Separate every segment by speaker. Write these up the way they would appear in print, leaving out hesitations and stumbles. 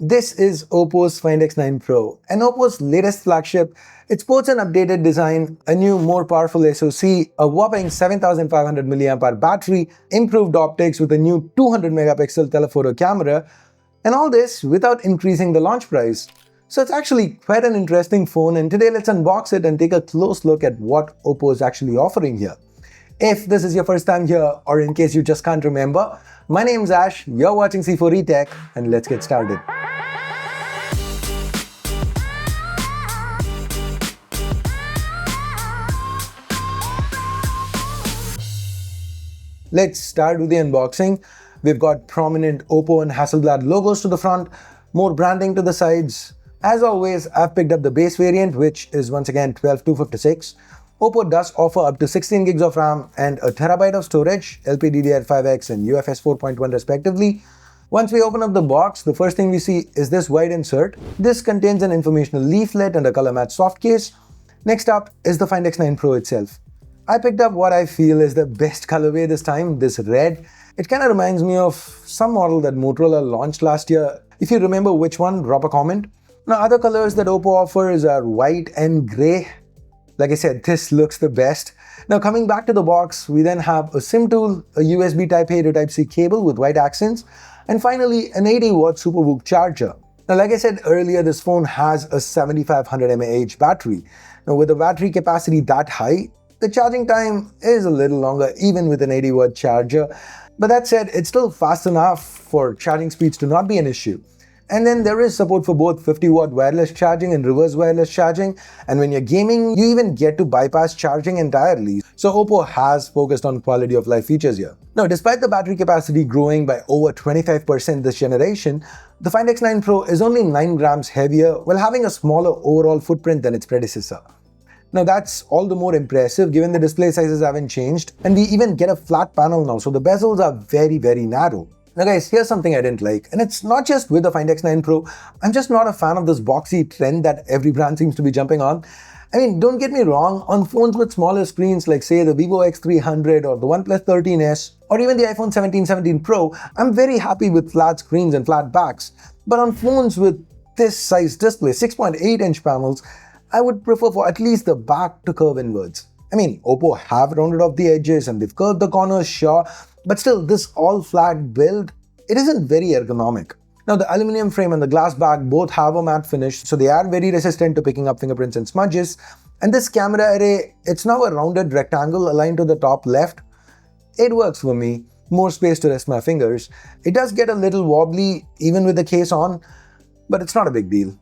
Speaker 1: This is OPPO's Find X9 Pro, and OPPO's latest flagship. It sports an updated design, a new, more powerful SoC, a whopping 7500 mAh battery, improved optics with a new 200 megapixel telephoto camera, and all this without increasing the launch price. So it's actually quite an interesting phone, and today let's unbox it and take a close look at what OPPO is actually offering here. If this is your first time here, or in case you just can't remember, my name's Ash, you're watching C4E Tech, and let's get started. Let's start with the unboxing. We've got prominent OPPO and Hasselblad logos to the front, more branding to the sides. As always, I've picked up the base variant, which is once again 12256. OPPO does offer up to 16 gigs of RAM and a terabyte of storage, LPDDR5X and UFS 4.1 respectively. Once we open up the box, the first thing we see is this white insert. This contains an informational leaflet and a color match soft case. Next up is the Find X9 Pro itself. I picked up what I feel is the best colorway this time, this red. It kind of reminds me of some model that Motorola launched last year. If you remember which one, drop a comment. Now, other colors that OPPO offers are white and gray. Like I said, this looks the best. Now, coming back to the box, we then have a SIM tool, a USB Type-A to Type-C cable with white accents, and finally an 80-watt SuperVOOC charger. Now, like I said earlier, this phone has a 7500 mAh battery. Now, with a battery capacity that high, the charging time is a little longer even with an 80-watt charger. But that said, it's still fast enough for charging speeds to not be an issue. And then there is support for both 50-watt wireless charging and reverse wireless charging. And when you're gaming, you even get to bypass charging entirely. So OPPO has focused on quality of life features here. Now, despite the battery capacity growing by over 25% this generation, the Find X9 Pro is only 9 grams heavier while having a smaller overall footprint than its predecessor. Now that's all the more impressive given the display sizes haven't changed, and we even get a flat panel now, so the bezels are very narrow. Now guys, here's something I didn't like, and it's not just with the Find X9 Pro. I'm just not a fan of this boxy trend that every brand seems to be jumping on. I mean, don't get me wrong, on phones with smaller screens like say the Vivo X300 or the OnePlus 13s or even the iPhone 17 Pro, I'm very happy with flat screens and flat backs. But on phones with this size display, 6.8-inch panels, I would prefer for at least the back to curve inwards. I mean, OPPO have rounded off the edges and they've curved the corners, sure, but still this all-flat build, it isn't very ergonomic. Now the aluminum frame and the glass back both have a matte finish, so they are very resistant to picking up fingerprints and smudges. And this camera array, it's now a rounded rectangle aligned to the top left. It works for me, more space to rest my fingers. It does get a little wobbly even with the case on, but it's not a big deal.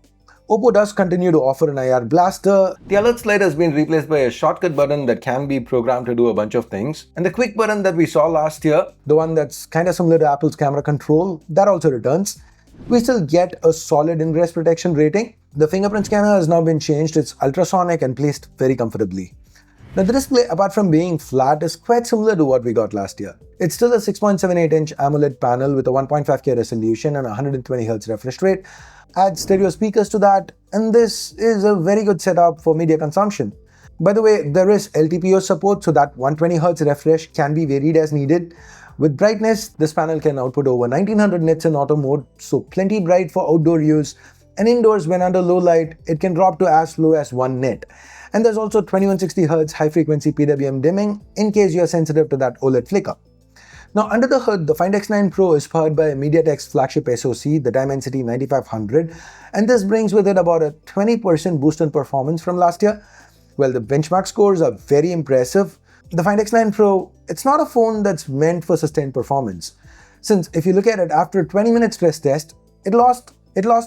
Speaker 1: OPPO does continue to offer an IR blaster. The alert slide has been replaced by a shortcut button that can be programmed to do a bunch of things. And the quick button that we saw last year, the one that's kind of similar to Apple's camera control, that also returns. We still get a solid ingress protection rating. The fingerprint scanner has now been changed. It's ultrasonic and placed very comfortably. Now the display, apart from being flat, is quite similar to what we got last year. It's still a 6.78-inch AMOLED panel with a 1.5K resolution and 120Hz refresh rate. Add stereo speakers to that, and this is a very good setup for media consumption. By the way, there is LTPO support, so that 120Hz refresh can be varied as needed. With brightness, this panel can output over 1900 nits in auto mode, so plenty bright for outdoor use. And indoors, when under low light, it can drop to as low as 1 nit. And there's also 2160Hz high-frequency PWM dimming in case you're sensitive to that OLED flicker. Now under the hood, the Find X9 Pro is powered by MediaTek's flagship SoC, the Dimensity 9500, and this brings with it about a 20% boost in performance from last year. Well, the benchmark scores are very impressive. The Find X9 Pro, it's not a phone that's meant for sustained performance, since if you look at it, after a 20-minute stress test, it lost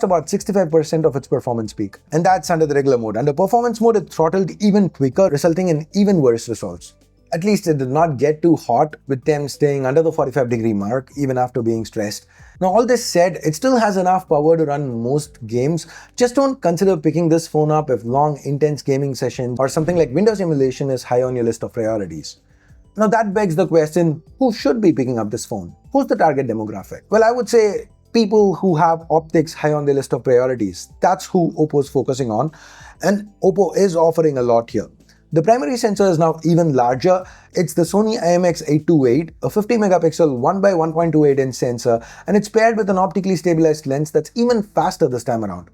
Speaker 1: about 65% of its performance peak, and that's under the regular mode. Under performance mode, it throttled even quicker, resulting in even worse results. At least it did not get too hot, with temps staying under the 45-degree mark even after being stressed. Now all this said, it still has enough power to run most games. Just don't consider picking this phone up if long, intense gaming sessions or something like Windows emulation is high on your list of priorities. Now that begs the question, who should be picking up this phone? Who's the target demographic? Well, I would say people who have optics high on their list of priorities. That's who OPPO is focusing on, and OPPO is offering a lot here. The primary sensor is now even larger. It's the Sony IMX828, a 50 megapixel 1 by 1.28 inch sensor, and it's paired with an optically stabilized lens that's even faster this time around.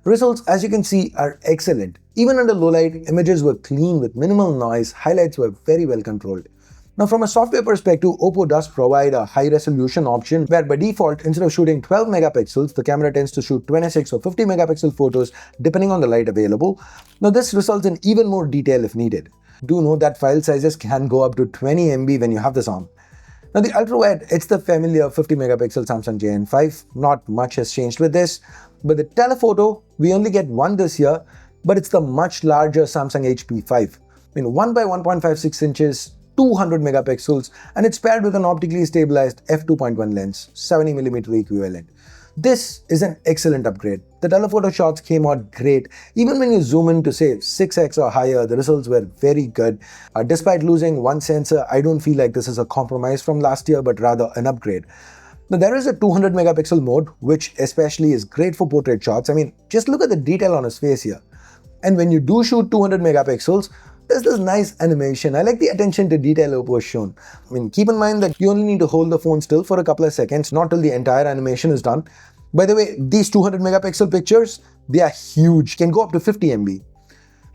Speaker 1: Results, as you can see, are excellent. Even under low light, images were clean with minimal noise, highlights were very well controlled. Now from a software perspective, OPPO does provide a high resolution option where by default, instead of shooting 12 megapixels, the camera tends to shoot 26 or 50 megapixel photos depending on the light available. Now this results in even more detail if needed. Do note that file sizes can go up to 20 MB when you have this on. Now the ultra-wide, it's the familiar 50 megapixel Samsung JN5, not much has changed with this. But the telephoto, we only get one this year, but it's the much larger Samsung HP5. 1 by 1.56 inches, 200 megapixels, and it's paired with an optically stabilized f2.1 lens, 70mm equivalent. This is an excellent upgrade. The telephoto shots came out great. Even when you zoom in to say 6x or higher, the results were very good. Despite losing one sensor, I don't feel like this is a compromise from last year, but rather an upgrade. Now there is a 200 megapixel mode, which especially is great for portrait shots. Just look at the detail on his face here. And when you do shoot 200 megapixels, there's this nice animation. I like the attention to detail OPPO has shown. Keep in mind that you only need to hold the phone still for a couple of seconds, not till the entire animation is done. By the way, these 200 megapixel pictures, they are huge, can go up to 50 MB.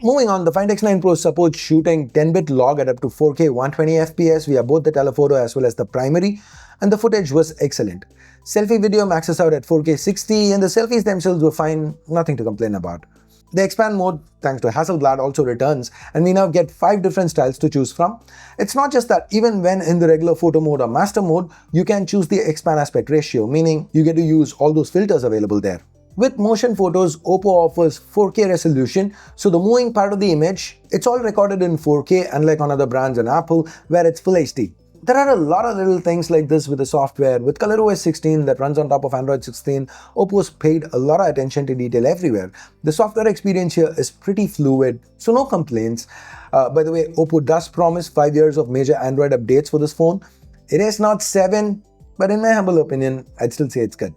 Speaker 1: Moving on, the Find X9 Pro supports shooting 10-bit log at up to 4K 120 FPS via both the telephoto as well as the primary, and the footage was excellent. Selfie video maxes out at 4K 60 and the selfies themselves were fine, nothing to complain about. The expand mode, thanks to Hasselblad, also returns, and we now get 5 different styles to choose from. It's not just that, even when in the regular photo mode or master mode, you can choose the expand aspect ratio, meaning you get to use all those filters available there. With motion photos, OPPO offers 4K resolution, so the moving part of the image, it's all recorded in 4K, unlike on other brands and Apple, where it's full HD. There are a lot of little things like this with the software. With ColorOS 16 that runs on top of Android 16, OPPO's paid a lot of attention to detail everywhere. The software experience here is pretty fluid, so no complaints. By the way, OPPO does promise 5 years of major Android updates for this phone. It is not 7, but in my humble opinion, I'd still say it's good.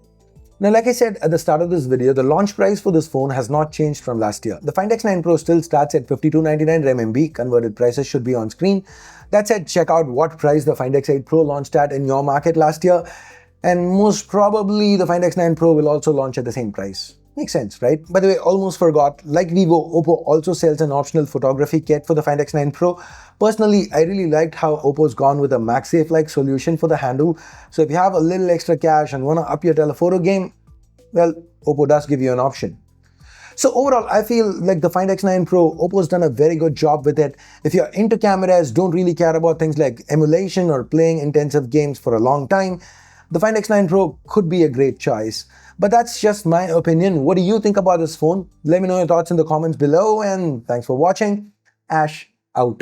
Speaker 1: Now, like I said at the start of this video, the launch price for this phone has not changed from last year. The Find X9 Pro still starts at 5299 RMB, converted prices should be on screen. That said, check out what price the Find X8 Pro launched at in your market last year, and most probably the Find X9 Pro will also launch at the same price. Makes sense, right? By the way, almost forgot, like Vivo, OPPO also sells an optional photography kit for the Find X9 Pro. Personally, I really liked how OPPO's gone with a MagSafe-like solution for the handle. So if you have a little extra cash and want to up your telephoto game, well, OPPO does give you an option. So overall, I feel like the Find X9 Pro, OPPO's done a very good job with it. If you're into cameras, don't really care about things like emulation or playing intensive games for a long time, the Find X9 Pro could be a great choice. But that's just my opinion. What do you think about this phone? Let me know your thoughts in the comments below, and thanks for watching. Ash out.